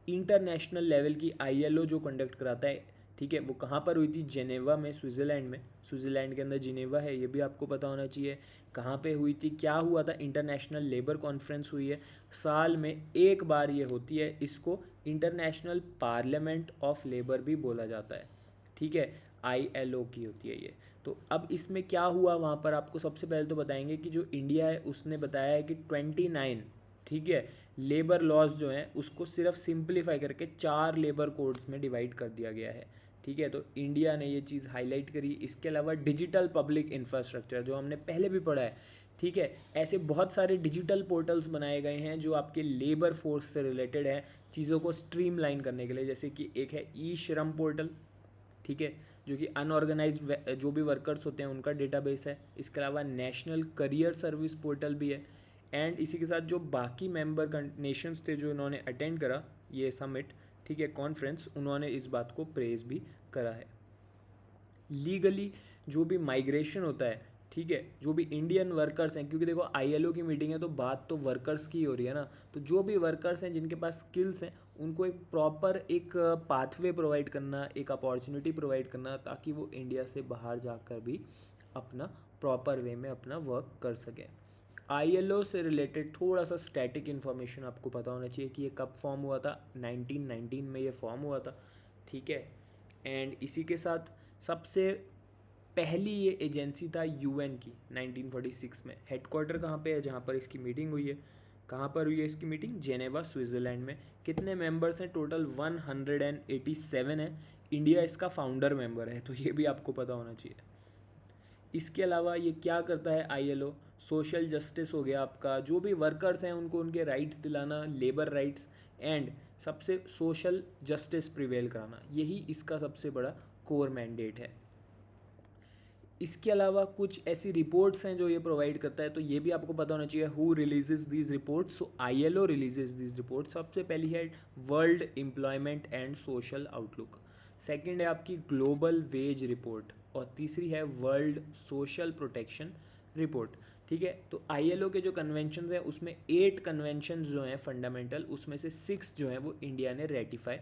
इंटरनेशनल लेवल की ILO जो कंडक्ट कराता है, ठीक है, वो कहाँ पर हुई थी? जेनेवा में, स्विट्ज़रलैंड में। स्विट्ज़रलैंड के अंदर जिनेवा है, ये भी आपको पता होना चाहिए। कहाँ पे हुई थी, क्या हुआ था? इंटरनेशनल लेबर कॉन्फ्रेंस हुई है। साल में एक बार ये होती है, इसको इंटरनेशनल पार्लियामेंट ऑफ लेबर भी बोला जाता है। ठीक है, ILO की होती है ये। तो अब इसमें क्या हुआ वहाँ पर, आपको सबसे पहले तो बताएंगे कि जो इंडिया है उसने बताया है कि 29, ठीक है, लेबर लॉज जो हैं उसको सिर्फ सिंप्लीफाई करके 4 लेबर कोड्स में डिवाइड कर दिया गया है। ठीक है, तो इंडिया ने ये चीज़ हाईलाइट करी। इसके अलावा डिजिटल पब्लिक इंफ्रास्ट्रक्चर जो हमने पहले भी पढ़ा है, ठीक है, ऐसे बहुत सारे डिजिटल पोर्टल्स बनाए गए हैं जो आपके लेबर फोर्स से रिलेटेड है, चीज़ों को स्ट्रीमलाइन करने के लिए। जैसे कि एक है ई-श्रम पोर्टल, ठीक है, जो कि अनऑर्गेनाइज्ड जो भी वर्कर्स होते हैं उनका डेटाबेस है। इसके अलावा नेशनल करियर सर्विस पोर्टल भी है। एंड इसी के साथ जो बाकी मेंबर नेशंस थे जो इन्होंने अटेंड करा ये समिट, ठीक है, कॉन्फ्रेंस, उन्होंने इस बात को प्रेज भी करा है। लीगली जो भी माइग्रेशन होता है, ठीक है, जो भी इंडियन वर्कर्स हैं, क्योंकि देखो आईएलओ की मीटिंग है तो बात तो वर्कर्स की हो रही है ना, तो जो भी वर्कर्स हैं जिनके पास स्किल्स हैं उनको एक प्रॉपर एक पाथवे प्रोवाइड करना, एक अपॉर्चुनिटी प्रोवाइड करना, ताकि वो इंडिया से बाहर जाकर भी अपना प्रॉपर वे में अपना वर्क कर सकें। आईएलओ से रिलेटेड थोड़ा सा स्टैटिक इन्फॉर्मेशन आपको पता होना चाहिए कि ये कब फॉर्म हुआ था। 1919 में ये फॉर्म हुआ था, ठीक है। एंड इसी के साथ सबसे पहली ये एजेंसी था यूएन की 1946 में। हेडक्वार्टर कहाँ पे है जहाँ पर इसकी मीटिंग हुई है? कहाँ पर हुई है इसकी मीटिंग? जेनेवा, स्विट्ज़रलैंड में। कितने मेंबर्स हैं? टोटल 187 है। इंडिया इसका फाउंडर मेंबर है, तो ये भी आपको पता होना चाहिए। इसके अलावा ये क्या करता है आईएलओ? सोशल जस्टिस हो गया आपका, जो भी वर्कर्स हैं उनको उनके राइट्स दिलाना, लेबर राइट्स, एंड सबसे सोशल जस्टिस प्रिवेल कराना, यही इसका सबसे बड़ा कोर मैंडेट है। इसके अलावा कुछ ऐसी रिपोर्ट्स हैं जो ये प्रोवाइड करता है, तो ये भी आपको पता होना चाहिए। Who releases these reports? So ILO releases these reports. सबसे पहली है world employment and social outlook, second है आपकी ग्लोबल वेज रिपोर्ट, और तीसरी है वर्ल्ड सोशल प्रोटेक्शन रिपोर्ट। ठीक है, तो आईएलओ के जो कन्वेंशंस हैं उसमें 8 कन्वेंशंस जो हैं फंडामेंटल, उसमें से 6 जो हैं वो इंडिया ने रेटिफाई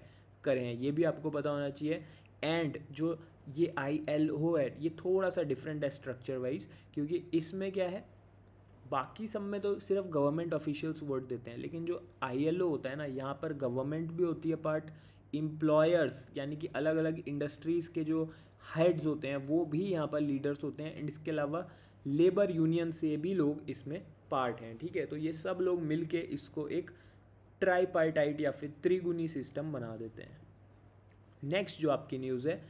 करे हैं, ये भी आपको पता होना चाहिए। एंड जो ये आईएलओ है ये थोड़ा सा डिफरेंट है स्ट्रक्चर वाइज, क्योंकि इसमें क्या है, बाकी सब में तो सिर्फ गवर्नमेंट ऑफिशियल्स वोट देते हैं, लेकिन जो आईएलओ होता है ना, यहाँ पर गवर्नमेंट भी होती है पार्ट, एम्प्लॉयर्स यानी कि अलग अलग इंडस्ट्रीज़ के जो हेड्स होते हैं वो भी यहाँ पर लीडर्स होते हैं, एंड इसके अलावा लेबर यूनियन से भी लोग इसमें पार्ट हैं। ठीक है, तो ये सब लोग मिल के इसको एक ट्राईपार्टाइट या फिर त्रिगुनी सिस्टम बना देते हैं। नेक्स्ट जो आपकी न्यूज़ है,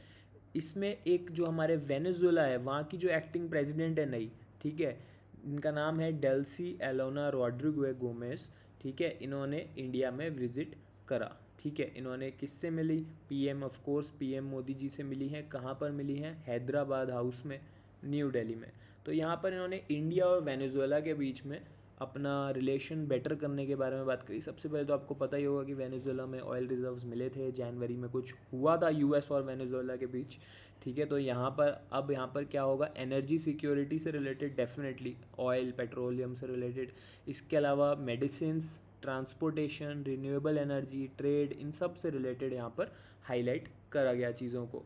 इसमें एक जो हमारे वेनेजुएला है वहाँ की जो एक्टिंग प्रेसिडेंट है नई, ठीक है, इनका नाम है डेल्सी एलोना रॉड्रिगो गोमेज। ठीक है, इन्होंने इंडिया में विज़िट करा। ठीक है, इन्होंने किससे मिली? PM, of course PM Modi ji से मिली हैं। कहाँ पर मिली हैं? हैदराबाद हाउस में, न्यू दिल्ली में। तो यहाँ पर इन्होंने इंडिया और वेनेजुएला के बीच में अपना रिलेशन बेटर करने के बारे में बात करी। सबसे पहले तो आपको पता ही होगा कि वेनेजुएला में ऑयल रिजर्व्स मिले थे, जनवरी में कुछ हुआ था यूएस और वेनेजुएला के बीच। ठीक है, तो यहाँ पर अब यहाँ पर क्या होगा, एनर्जी सिक्योरिटी से रिलेटेड डेफिनेटली, ऑयल पेट्रोलियम से रिलेटेड, इसके अलावा medicines, transportation, renewable energy, trade, इन सब से रिलेटेड यहाँ पर हाईलाइट करा गया चीज़ों को।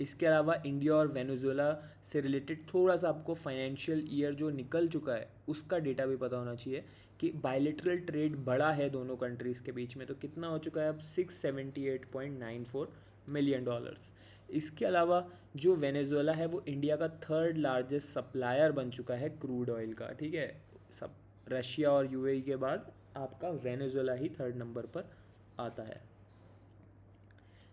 इसके अलावा इंडिया और वेनेजुएला से रिलेटेड थोड़ा सा आपको फाइनेंशियल ईयर जो निकल चुका है उसका डेटा भी पता होना चाहिए कि बायलेटरल ट्रेड बढ़ा है दोनों कंट्रीज़ के बीच में, तो कितना हो चुका है अब? $678.94 मिलियन। इसके अलावा जो वेनेजुएला है वो इंडिया का 3rd लार्जेस्ट सप्लायर बन चुका है क्रूड ऑयल का। ठीक है, सब रशिया और यूएई के बाद आपका वेनेजुएला ही 3rd नंबर पर आता है।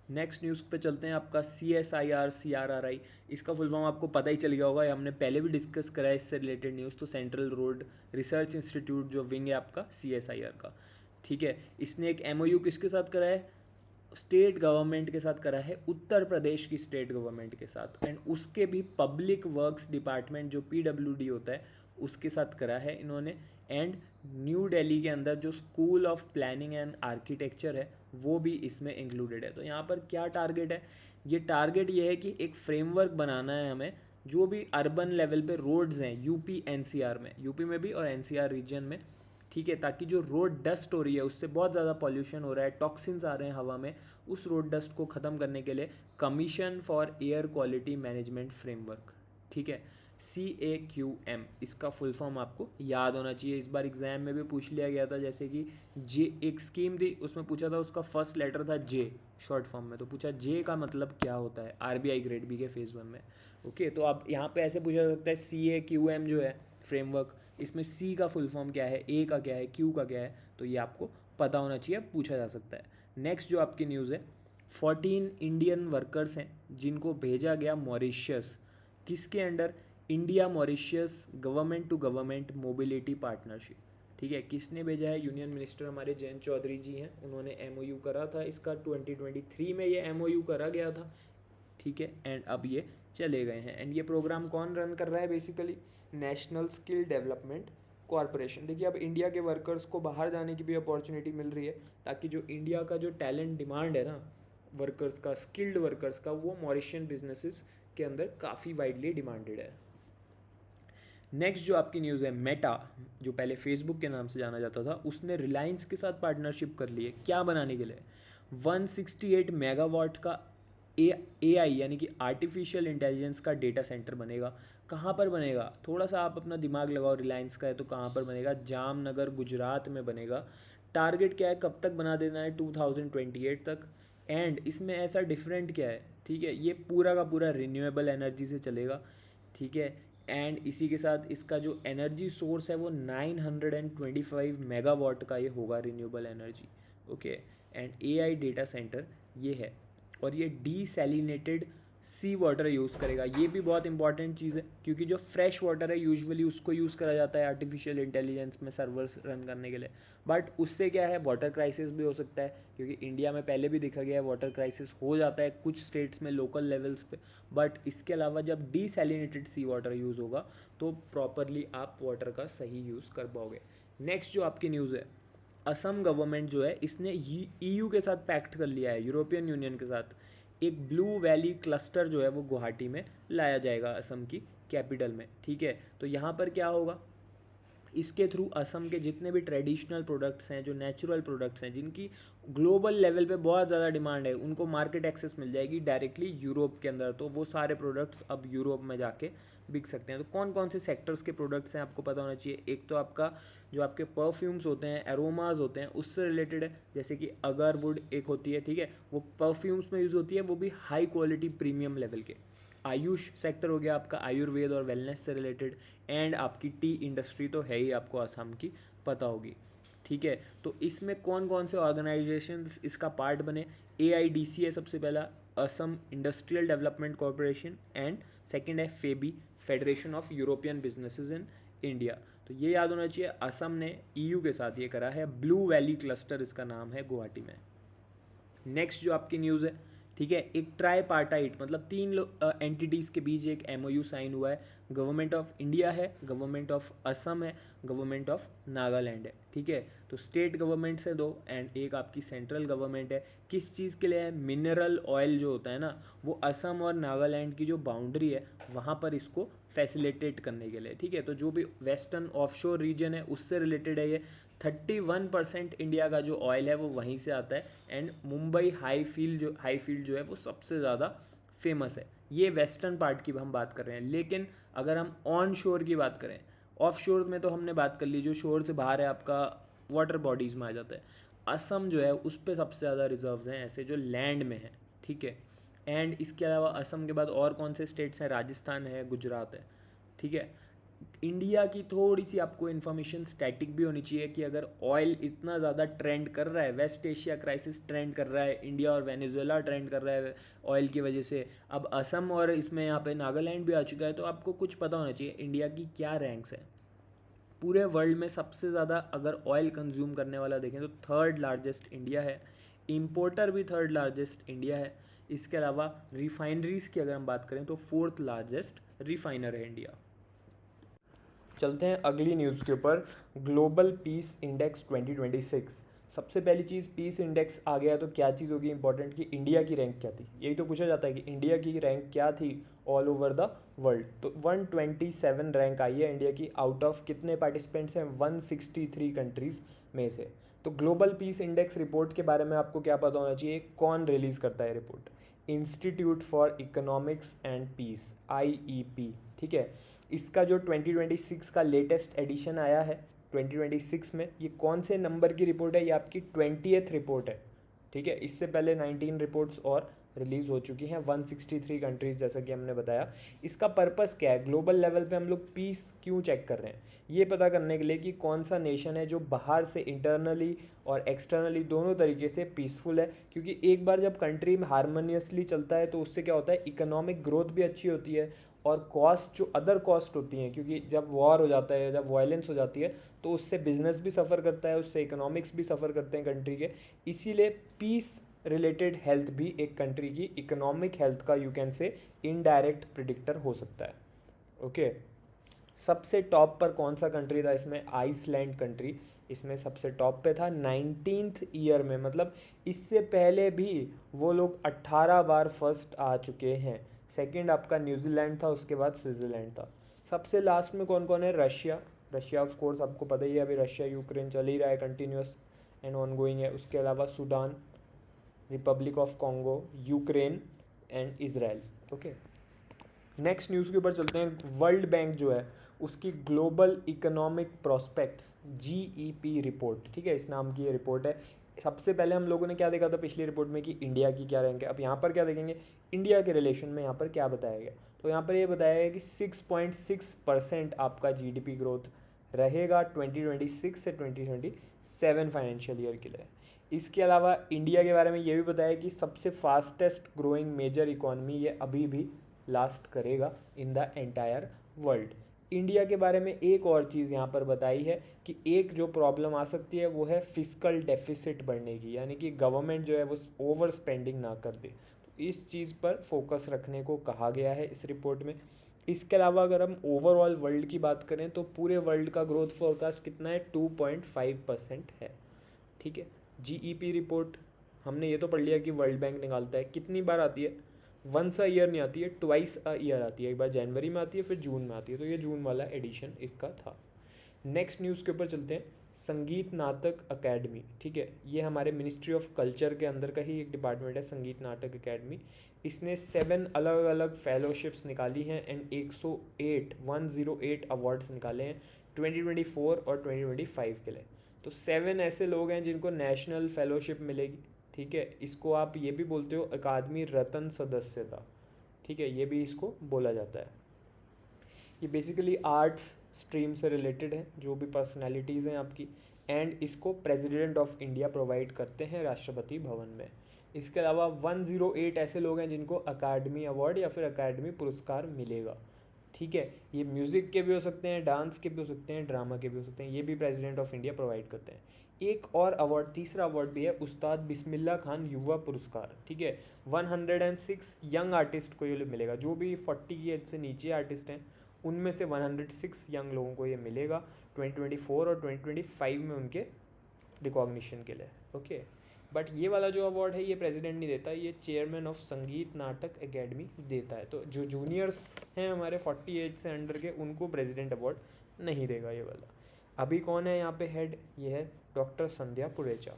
नेक्स्ट न्यूज़ पे चलते हैं, आपका CSIR, इसका फुल फॉर्म आपको पता ही चल गया होगा, ये हमने पहले भी डिस्कस करा है इससे रिलेटेड न्यूज़। तो सेंट्रल रोड रिसर्च इंस्टीट्यूट जो विंग है आपका CSIR का, ठीक है, इसने एक MOU किसके साथ करा है? स्टेट गवर्नमेंट के साथ करा है, उत्तर प्रदेश की स्टेट गवर्नमेंट के साथ, एंड उसके भी पब्लिक वर्क्स डिपार्टमेंट जो PWD होता है उसके साथ करा है इन्होंने। एंड न्यू दिल्ली के अंदर जो school of planning and architecture है वो भी इसमें इंक्लूडेड है। तो यहाँ पर क्या टारगेट है? ये टारगेट ये है कि एक फ्रेमवर्क बनाना है हमें, जो भी अर्बन लेवल पे रोड्स हैं यूपी NCR में, यूपी में भी और NCR रीजन में, ठीक है, ताकि जो रोड डस्ट हो रही है उससे बहुत ज़्यादा पॉल्यूशन हो रहा है, टॉक्सिन्स आ रहे हैं हवा में, उस रोड डस्ट को ख़त्म करने के लिए commission for air quality management framework, ठीक है, CAQM, इसका फुल फॉर्म आपको याद होना चाहिए। इस बार एग्जाम में भी पूछ लिया गया था, जैसे कि जे एक स्कीम थी उसमें पूछा था, उसका फर्स्ट लेटर था J शॉर्ट फॉर्म में, तो पूछा J का मतलब क्या होता है RBI ग्रेड बी के फेज़ 1 में। ओके, तो आप यहाँ पे ऐसे पूछा जा सकता है CAQM जो है फ्रेमवर्क, इसमें C का फुल फॉर्म क्या है, A का क्या है, Q का क्या है, तो ये आपको पता होना चाहिए, पूछा जा सकता है। नेक्स्ट जो आपकी न्यूज़ है, 14 इंडियन वर्कर्स हैं जिनको भेजा गया मॉरिशियस, किसके under? India Mauritius government to government mobility partnership. ठीक है, किसने भेजा है? यूनियन मिनिस्टर हमारे जयंत चौधरी जी हैं, उन्होंने MOU करा था इसका 2023 में, ये MOU करा गया था। ठीक है, एंड अब ये चले गए हैं। एंड ये प्रोग्राम कौन रन कर रहा है? Basically national skill development corporation. देखिए, अब इंडिया के वर्कर्स को बाहर जाने की भी अपॉर्चुनिटी मिल रही है, ताकि जो इंडिया का जो टैलेंट डिमांड है ना वर्कर्स का, स्किल्ड वर्कर्स का, वो मॉरिशियन बिजनेसेस के अंदर काफ़ी वाइडली डिमांडेड है। नेक्स्ट जो आपकी न्यूज़ है, मेटा जो पहले फेसबुक के नाम से जाना जाता था, उसने रिलायंस के साथ पार्टनरशिप कर ली है। क्या बनाने के लिए? 168 मेगावाट का AI यानी कि आर्टिफिशियल इंटेलिजेंस का डेटा सेंटर बनेगा। कहाँ पर बनेगा? थोड़ा सा आप अपना दिमाग लगाओ, रिलायंस का है तो कहाँ पर बनेगा? जामनगर गुजरात में बनेगा। टारगेट क्या है, कब तक बना देना है? 2028 तक। एंड इसमें ऐसा डिफरेंट क्या है? ठीक है, ये पूरा का पूरा रिन्यूएबल एनर्जी से चलेगा। ठीक है, एंड इसी के साथ इसका जो एनर्जी सोर्स है वो 925 मेगावाट का ये होगा, renewable energy. Okay, and AI data centre ये है, और ये डीसैलिनेटेड सी वाटर यूज़ करेगा। ये भी बहुत इंपॉर्टेंट चीज़ है, क्योंकि जो फ्रेश वाटर है यूजुअली उसको यूज़ करा जाता है आर्टिफिशियल इंटेलिजेंस में सर्वर्स रन करने के लिए। बट उससे क्या है, वाटर क्राइसिस भी हो सकता है, क्योंकि इंडिया में पहले भी देखा गया है वाटर क्राइसिस हो जाता है कुछ स्टेट्स में लोकल लेवल्स पे। बट इसके अलावा जब डीसैलिनेटेड सी वाटर यूज़ होगा तो प्रॉपरली आप वाटर का सही यूज़ कर पाओगे। नेक्स्ट जो आपकी न्यूज़ है, असम गवर्नमेंट जो है इसने EU के साथ पैक्ट कर लिया है, यूरोपियन यूनियन के साथ। एक ब्लू वैली क्लस्टर जो है वो गुवाहाटी में लाया जाएगा, असम की कैपिटल में। ठीक है, तो यहाँ पर क्या होगा, इसके थ्रू असम के जितने भी ट्रेडिशनल प्रोडक्ट्स हैं, जो नेचुरल प्रोडक्ट्स हैं, जिनकी ग्लोबल लेवल पे बहुत ज़्यादा डिमांड है, उनको मार्केट एक्सेस मिल जाएगी डायरेक्टली यूरोप के अंदर। तो वो सारे प्रोडक्ट्स अब यूरोप में जाके बिक सकते हैं। तो कौन कौन से सेक्टर्स के प्रोडक्ट्स हैं आपको पता होना चाहिए। एक तो आपका जो आपके परफ्यूम्स होते हैं, एरोमाज होते हैं, उससे रिलेटेड है, जैसे कि अगरवुड एक होती है। ठीक है, वो परफ्यूम्स में यूज़ होती है, वो भी हाई क्वालिटी प्रीमियम लेवल के। आयुष सेक्टर हो गया आपका, आयुर्वेद और वेलनेस से रिलेटेड। एंड आपकी टी इंडस्ट्री तो है ही, आपको असम की पता होगी। ठीक है, तो इसमें कौन कौन से ऑर्गेनाइजेशंस इसका पार्ट बने? AIDC है सबसे पहला, Assam industrial development corporation. And second है FEBI, federation of European businesses in India. तो ये याद होना चाहिए, असम ने EU के साथ ये करा है, ब्लू वैली क्लस्टर इसका नाम है, गुवाहाटी में। नेक्स्ट जो आपकी न्यूज़ है, ठीक है, एक ट्राईपार्टाइट मतलब 3 एंटिटीज़ के बीच एक MOU साइन हुआ है। गवर्नमेंट ऑफ इंडिया है, गवर्नमेंट ऑफ असम है, गवर्नमेंट ऑफ नागालैंड है। ठीक है, तो स्टेट गवर्नमेंट से 2 एंड एक आपकी सेंट्रल गवर्नमेंट है। किस चीज़ के लिए है? मिनरल ऑयल जो होता है ना, वो असम और नागालैंड की जो बाउंड्री है वहाँ पर इसको फैसिलिटेट करने के लिए। ठीक है, तो जो भी वेस्टर्न ऑफशोर रीजन है उससे रिलेटेड है ये। 31% इंडिया का जो ऑयल है वो वहीं से आता है। एंड मुंबई हाई फील्ड जो है वो सबसे ज़्यादा फेमस है। ये वेस्टर्न पार्ट की हम बात कर रहे हैं। लेकिन अगर हम ऑन शोर की बात करें, ऑफ शोर में तो हमने बात कर ली, जो शोर से बाहर है आपका वाटर बॉडीज़ में आ जाता है। असम जो है उस पर सबसे ज़्यादा रिजर्व्स हैं ऐसे जो लैंड में हैं। ठीक है, एंड इसके अलावा असम के बाद और कौन से स्टेट्स हैं? राजस्थान है, गुजरात है। ठीक है, इंडिया की थोड़ी सी आपको इन्फॉर्मेशन स्टैटिक भी होनी चाहिए कि अगर ऑयल इतना ज़्यादा ट्रेंड कर रहा है, वेस्ट एशिया क्राइसिस ट्रेंड कर रहा है, इंडिया और वेनेजुएला ट्रेंड कर रहा है ऑयल की वजह से, अब असम और इसमें यहाँ पे नागालैंड भी आ चुका है, तो आपको कुछ पता होना चाहिए इंडिया की क्या रैंक्स है। पूरे वर्ल्ड में सबसे ज़्यादा अगर ऑयल कंज्यूम करने वाला देखें तो थर्ड लार्जेस्ट इंडिया है, इम्पोर्टर भी थर्ड लार्जेस्ट इंडिया है। इसके अलावा रिफाइनरीज़ की अगर हम बात करें तो फोर्थ लार्जेस्ट रिफाइनर है इंडिया। चलते हैं अगली न्यूज़ के ऊपर, ग्लोबल पीस इंडेक्स 2026। सबसे पहली चीज़, पीस इंडेक्स आ गया तो क्या चीज़ होगी इंपॉर्टेंट, कि इंडिया की रैंक क्या थी। यही तो पूछा जाता है कि इंडिया की रैंक क्या थी ऑल ओवर द वर्ल्ड। तो 127 रैंक आई है इंडिया की, आउट ऑफ कितने पार्टिसिपेंट्स हैं? 163 कंट्रीज़ में से। तो ग्लोबल पीस इंडेक्स रिपोर्ट के बारे में आपको क्या पता होना चाहिए, कौन रिलीज़ करता है report? Institute for economics and peace, IEP। ठीक है, इसका जो 2026 का लेटेस्ट एडिशन आया है 2026 में, ये कौन से नंबर की रिपोर्ट है? ये आपकी 20th रिपोर्ट है। ठीक है, इससे पहले 19 रिपोर्ट्स और रिलीज़ हो चुकी हैं, 163 कंट्रीज़, जैसा कि हमने बताया। इसका पर्पस क्या है? ग्लोबल लेवल पे हम लोग पीस क्यों चेक कर रहे हैं? ये पता करने के लिए कि कौन सा नेशन है जो बाहर से इंटरनली और एक्सटर्नली दोनों तरीके से पीसफुल है। क्योंकि एक बार जब कंट्री में हारमोनियसली चलता है तो उससे क्या होता है, इकोनॉमिक ग्रोथ भी अच्छी होती है, और कॉस्ट जो अदर कॉस्ट होती हैं, क्योंकि जब वॉर हो जाता है, जब वायलेंस हो जाती है, तो उससे बिजनेस भी सफ़र करता है, उससे इकोनॉमिक्स भी सफ़र करते हैं कंट्री के। इसीलिए पीस रिलेटेड हेल्थ भी एक कंट्री की इकोनॉमिक हेल्थ का you can say indirect predictor हो सकता है। ओके, सबसे टॉप पर कौन सा कंट्री था इसमें? आइसलैंड कंट्री इसमें सबसे टॉप पे था 19th ईयर में, मतलब इससे पहले भी वो लोग 18 बार फर्स्ट आ चुके हैं। सेकंड आपका न्यूजीलैंड था, उसके बाद स्विट्ज़रलैंड था। सबसे लास्ट में कौन कौन है? रशिया। रशिया ऑफ कोर्स आपको पता ही है, अभी रशिया यूक्रेन चल ही रहा है, कंटिन्यूस एंड ऑन गोइंग है। उसके अलावा Sudan, Republic of Congo, Ukraine and Israel. Okay, next news के ऊपर चलते हैं। वर्ल्ड बैंक जो है उसकी global economic prospects GEP report, ठीक है, इस नाम की ये रिपोर्ट है। सबसे पहले हम लोगों ने क्या देखा था पिछली रिपोर्ट में कि इंडिया की क्या रैंक है। अब यहाँ पर क्या देखेंगे, इंडिया के रिलेशन में यहाँ पर क्या बताया गया। तो यहाँ पर ये बताया गया कि 6.6% आपका GDP ग्रोथ रहेगा 2026 से 2027 फाइनेंशियल ईयर के लिए। इसके अलावा इंडिया के बारे में ये भी बताया कि सबसे फास्टेस्ट ग्रोइंग मेजर इकॉनमी ये अभी भी लास्ट करेगा in the entire world. India के बारे में एक और चीज़ यहाँ पर बताई है कि एक जो प्रॉब्लम आ सकती है वो है फिस्कल डेफिसिट बढ़ने की, यानी कि गवर्नमेंट जो है वो ओवर स्पेंडिंग ना कर दे। तो इस चीज़ पर फोकस रखने को कहा गया है इस रिपोर्ट में। इसके अलावा अगर हम ओवरऑल वर्ल्ड की बात करें तो पूरे वर्ल्ड का ग्रोथ फोरकास्ट कितना है? 2.5% है, ठीक है। GEP रिपोर्ट हमने ये तो पढ़ लिया कि वर्ल्ड बैंक निकालता है, कितनी बार आती है? वंस अ ईयर नहीं आती है, ट्वाइस अ ईयर आती है। एक बार जनवरी में आती है, फिर जून में आती है। तो ये जून वाला एडिशन इसका था। नेक्स्ट न्यूज़ के ऊपर चलते हैं। संगीत नाटक अकेडमी, ठीक है, ये हमारे मिनिस्ट्री ऑफ कल्चर के अंदर का ही एक डिपार्टमेंट है, संगीत नाटक अकेडमी। इसने 7 अलग अलग फेलोशिप्स निकाली हैं एंड 108 अवार्ड्स निकाले हैं 2024 और 2025 के लिए। तो 7 ऐसे लोग हैं जिनको नेशनल फेलोशिप मिलेगी, ठीक है। इसको आप ये भी बोलते हो अकादमी रत्न सदस्यता, ठीक है, ये भी इसको बोला जाता है। ये बेसिकली आर्ट्स स्ट्रीम से रिलेटेड है, जो भी पर्सनालिटीज़ हैं आपकी, एंड इसको प्रेसिडेंट ऑफ इंडिया प्रोवाइड करते हैं राष्ट्रपति भवन में। इसके अलावा 108 ऐसे लोग हैं जिनको अकादमी अवार्ड या फिर अकादमी पुरस्कार मिलेगा, ठीक है। ये म्यूज़िक के भी हो सकते हैं, डांस के भी हो सकते हैं, ड्रामा के भी हो सकते हैं, ये भी प्रेसिडेंट ऑफ इंडिया प्रोवाइड करते हैं। एक और अवार्ड, तीसरा अवार्ड भी है, उस्ताद बिस्मिल्लाह खान युवा पुरस्कार, ठीक है। 106 यंग आर्टिस्ट को ये मिलेगा, जो भी 40 की एज से नीचे आर्टिस्ट हैं उनमें से 106 यंग लोगों को ये मिलेगा 2024 और 2025 में उनके रिकॉग्निशन के लिए, ओके। बट ये वाला जो अवार्ड है ये प्रेसिडेंट नहीं देता, ये चेयरमैन ऑफ संगीत नाटक एकेडमी देता है। तो जो जूनियर्स हैं हमारे 40 एज से अंडर के, उनको प्रेसिडेंट अवार्ड नहीं देगा ये वाला। अभी कौन है यहाँ पे हेड? ये है doctor Sandhya Purecha.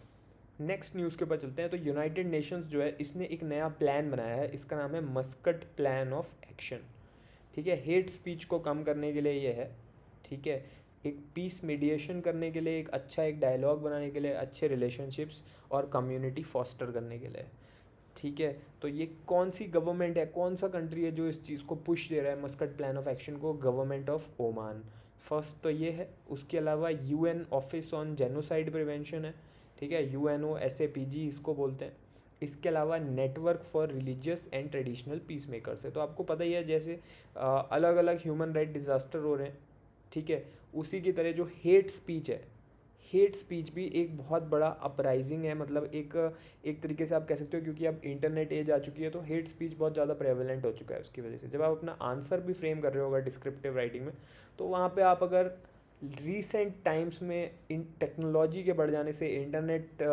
Next news के ऊपर चलते हैं। तो यूनाइटेड नेशंस जो है इसने एक नया प्लान बनाया है, इसका नाम है मस्कट प्लान ऑफ एक्शन, ठीक है। हेट स्पीच को कम करने के लिए ये है, ठीक है। एक पीस मीडिएशन करने के लिए, एक अच्छा एक डायलॉग बनाने के लिए, अच्छे रिलेशनशिप्स और कम्युनिटी फॉस्टर करने के लिए, ठीक है। तो ये कौन सी गवर्नमेंट है, कौन सा कंट्री है जो इस चीज़ को पुश दे रहा है मस्कट प्लान ऑफ एक्शन को? गवर्नमेंट ऑफ ओमान फर्स्ट तो ये है। उसके अलावा UN office on genocide prevention है, ठीक है, UNOSAPG इसको बोलते हैं। इसके अलावा network for religious and traditional peace makers है। तो आपको पता ही है जैसे अलग अलग ह्यूमन राइट डिज़ास्टर हो रहे हैं, ठीक है, उसी की तरह जो हेट स्पीच है, हेट स्पीच भी एक बहुत बड़ा अपराइजिंग है। मतलब एक तरीके से आप कह सकते हो, क्योंकि अब इंटरनेट एज आ चुकी है तो हेट स्पीच बहुत ज़्यादा प्रेवलेंट हो चुका है। उसकी वजह से जब आप अपना आंसर भी फ्रेम कर रहे हो अगर डिस्क्रिप्टिव राइटिंग में, तो वहाँ पे आप अगर रीसेंट टाइम्स में इन टेक्नोलॉजी के बढ़ जाने से, इंटरनेट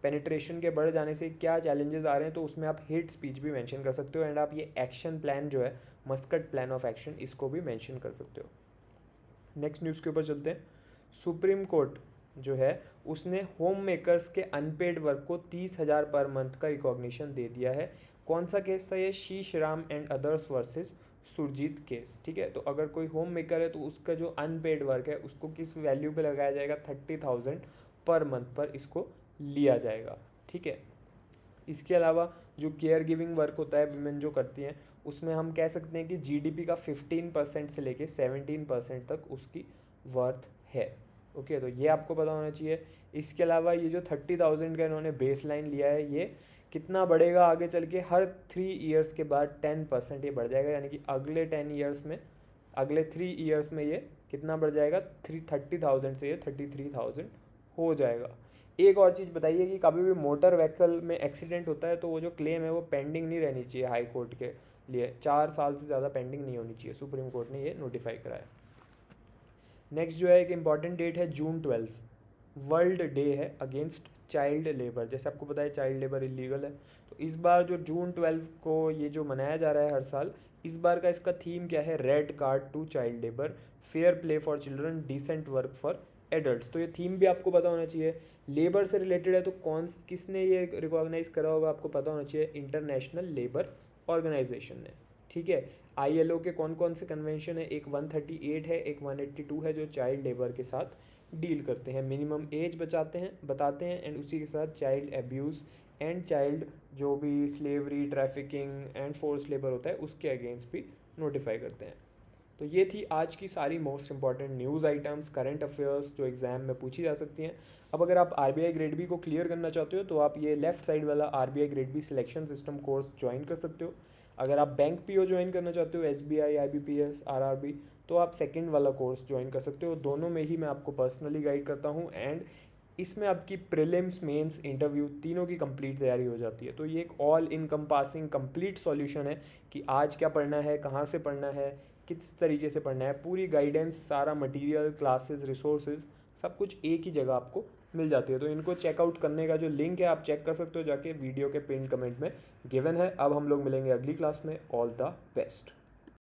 पेनिट्रेशन के बढ़ जाने से क्या चैलेंजेस आ रहे हैं, तो उसमें आप हेट स्पीच भी मेंशन कर सकते हो। एंड आप ये एक्शन प्लान जो है मस्कट प्लान ऑफ एक्शन, इसको भी मेंशन कर सकते हो। नेक्स्ट न्यूज़ के ऊपर चलते हैं। सुप्रीम कोर्ट जो है उसने होम मेकर्स के अनपेड वर्क को 30,000 पर मंथ का रिकॉग्निशन दे दिया है। कौन सा केस था ये? Sheesh Ram and others versus Surjeet case, ठीक है। तो अगर कोई होम मेकर है तो उसका जो अनपेड वर्क है उसको किस वैल्यू पे लगाया जाएगा? 30,000 पर मंथ पर इसको लिया जाएगा, ठीक है। इसके अलावा जो केयर गिविंग वर्क होता है विमेन जो करती हैं, उसमें हम कह सकते हैं कि GDP का 15% से लेके 17% तक उसकी वर्थ है, ओके। तो ये आपको पता होना चाहिए। इसके अलावा ये जो 30,000 का इन्होंने बेस लाइन लिया है, ये कितना बढ़ेगा आगे चल के? हर 3 ईयर्स के बाद 10% ये बढ़ जाएगा, यानी कि अगले 10 ईयर्स में, अगले 3 ईयर्स में ये कितना बढ़ जाएगा? 30,000 से ये 33,000 हो जाएगा। एक और चीज़ बताइए कि कभी भी मोटर व्हीकल में एक्सीडेंट होता है तो वो जो क्लेम है वो पेंडिंग नहीं रहनी चाहिए हाई कोर्ट के लिए, 4 साल से ज़्यादा पेंडिंग नहीं होनी चाहिए। सुप्रीम कोर्ट ने ये नोटिफाई कराया। नेक्स्ट जो है एक इम्पॉर्टेंट डेट है जून 12, वर्ल्ड डे है अगेंस्ट चाइल्ड लेबर। जैसे आपको पता है चाइल्ड लेबर इलीगल है, तो इस बार जो जून 12 को ये जो मनाया जा रहा है हर साल, इस बार का इसका थीम क्या है, red card to child labour, fair play for children, decent work for adults. तो ये थीम भी आपको पता होना चाहिए। लेबर से रिलेटेड है तो किसने ये रिकॉग्नाइज करा होगा, आपको पता होना चाहिए, इंटरनेशनल लेबर ऑर्गेनाइजेशन ने। ठीक है, आईएलओ के कौन कौन से कन्वेंशन है, एक 138 है, एक 182 है, जो चाइल्ड लेबर के साथ डील करते हैं, मिनिमम एज बताते हैं एंड उसी के साथ चाइल्ड एब्यूज़ एंड चाइल्ड जो भी slavery, trafficking and force labour होता है उसके अगेंस्ट भी नोटिफाई करते हैं। तो ये थी आज की सारी most important news items, current affairs जो एग्जाम में पूछी जा सकती हैं। अब अगर आप आरबीआई ग्रेड बी को क्लियर करना चाहते हो तो आप ये लेफ्ट साइड वाला RBI grade B selection system course join कर सकते हो। अगर आप बैंक पीओ ज्वाइन करना चाहते हो, एसबीआई, आईबीपीएस, आरआरबी, तो आप सेकंड वाला कोर्स ज्वाइन कर सकते हो। दोनों में ही मैं आपको पर्सनली गाइड करता हूँ एंड इसमें आपकी प्रीलिम्स, मेंस, इंटरव्यू तीनों की कंप्लीट तैयारी हो जाती है। तो ये एक ऑल इनकम्पासिंग कंप्लीट सॉल्यूशन है कि आज क्या पढ़ना है, कहाँ से पढ़ना है, किस तरीके से पढ़ना है, पूरी गाइडेंस, सारा मटेरियल, क्लासेस, रिसोर्सेज, सब कुछ एक ही जगह आपको मिल जाती है। तो इनको चेकआउट करने का जो लिंक है आप चेक कर सकते हो जाके, वीडियो के पिन कमेंट में गिवन है। अब हम लोग मिलेंगे अगली क्लास में। All the best.